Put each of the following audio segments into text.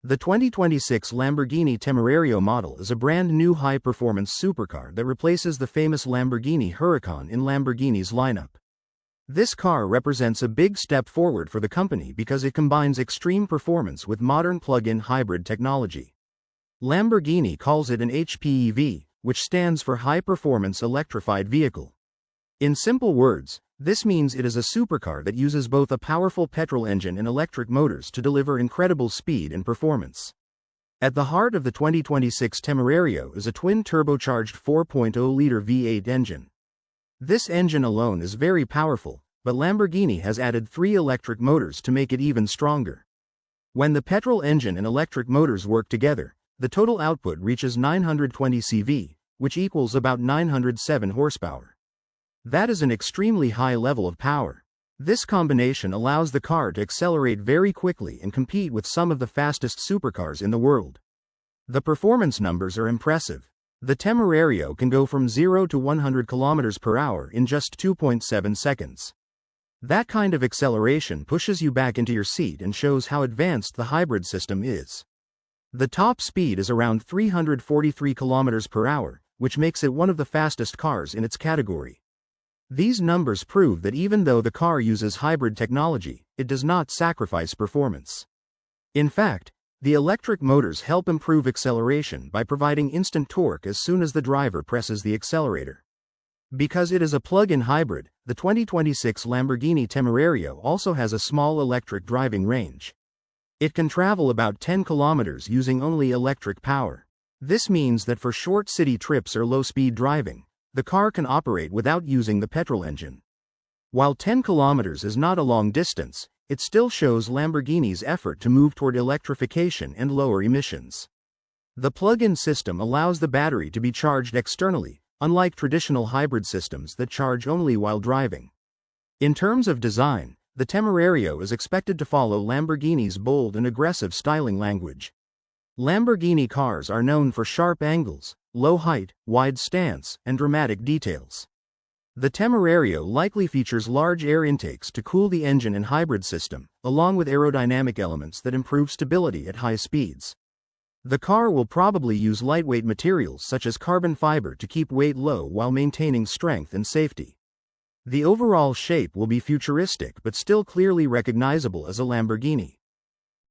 The 2026 Lamborghini Temerario model is a brand new high-performance supercar that replaces the famous Lamborghini Huracan in Lamborghini's lineup. This car represents a big step forward for the company because it combines extreme performance with modern plug-in hybrid technology. Lamborghini calls it an HPEV, which stands for High Performance Electrified Vehicle. In simple words, this means it is a supercar that uses both a powerful petrol engine and electric motors to deliver incredible speed and performance. At the heart of the 2026 Temerario is a twin-turbocharged 4.0-liter V8 engine. This engine alone is very powerful, but Lamborghini has added 3 electric motors to make it even stronger. When the petrol engine and electric motors work together, the total output reaches 920 CV, which equals about 907 horsepower. That is an extremely high level of power. This combination allows the car to accelerate very quickly and compete with some of the fastest supercars in the world. The performance numbers are impressive. The Temerario can go from 0 to 100 km per hour in just 2.7 seconds. That kind of acceleration pushes you back into your seat and shows how advanced the hybrid system is. The top speed is around 343 km per hour, which makes it one of the fastest cars in its category. These numbers prove that even though the car uses hybrid technology, it does not sacrifice performance. In fact, the electric motors help improve acceleration by providing instant torque as soon as the driver presses the accelerator. Because it is a plug-in hybrid, the 2026 Lamborghini Temerario also has a small electric driving range. It can travel about 10 kilometers using only electric power. This means that for short city trips or low-speed driving, the car can operate without using the petrol engine. While 10 kilometers is not a long distance, it still shows Lamborghini's effort to move toward electrification and lower emissions. The plug-in system allows the battery to be charged externally, unlike traditional hybrid systems that charge only while driving. In terms of design, the Temerario is expected to follow Lamborghini's bold and aggressive styling language. Lamborghini cars are known for sharp angles, low height, wide stance, and dramatic details. The Temerario likely features large air intakes to cool the engine and hybrid system, along with aerodynamic elements that improve stability at high speeds. The car will probably use lightweight materials such as carbon fiber to keep weight low while maintaining strength and safety. The overall shape will be futuristic but still clearly recognizable as a Lamborghini.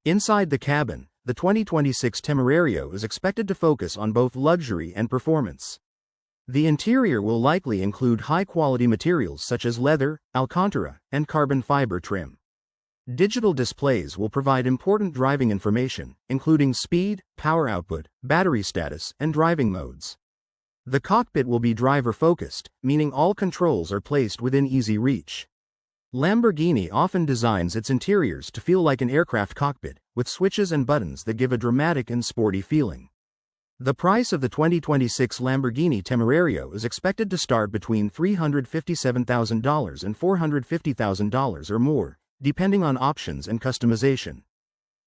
Inside the cabin, the 2026 Temerario is expected to focus on both luxury and performance. The interior will likely include high-quality materials such as leather, alcantara, and carbon fiber trim. Digital displays will provide important driving information, including speed, power output, battery status, and driving modes. The cockpit will be driver-focused, meaning all controls are placed within easy reach. Lamborghini often designs its interiors to feel like an aircraft cockpit, with switches and buttons that give a dramatic and sporty feeling. The price of the 2026 Lamborghini Temerario is expected to start between $357,000 and $450,000 or more, depending on options and customization.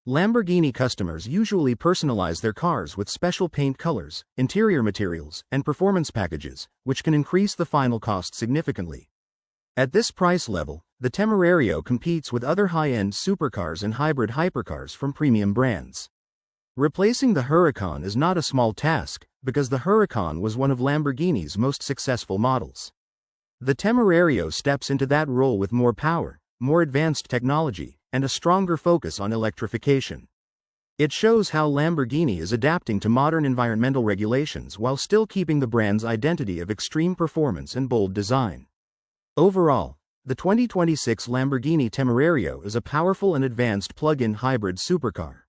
Lamborghini customers usually personalize their cars with special paint colors, interior materials, and performance packages, which can increase the final cost significantly. At this price level, the Temerario competes with other high-end supercars and hybrid hypercars from premium brands. Replacing the Huracan is not a small task, because the Huracan was one of Lamborghini's most successful models. The Temerario steps into that role with more power, more advanced technology, and a stronger focus on electrification. It shows how Lamborghini is adapting to modern environmental regulations while still keeping the brand's identity of extreme performance and bold design. Overall, the 2026 Lamborghini Temerario is a powerful and advanced plug-in hybrid supercar.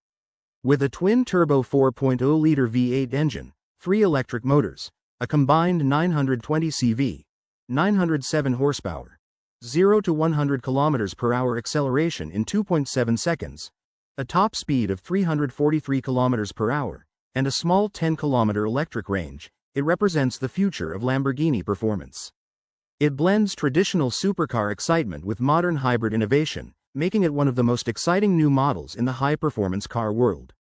With a twin-turbo 4.0-liter V8 engine, 3 electric motors, a combined 920 CV, 907 horsepower, 0 to 100 km per hour acceleration in 2.7 seconds, a top speed of 343 km per hour, and a small 10-kilometer electric range, it represents the future of Lamborghini performance. It blends traditional supercar excitement with modern hybrid innovation, making it one of the most exciting new models in the high-performance car world.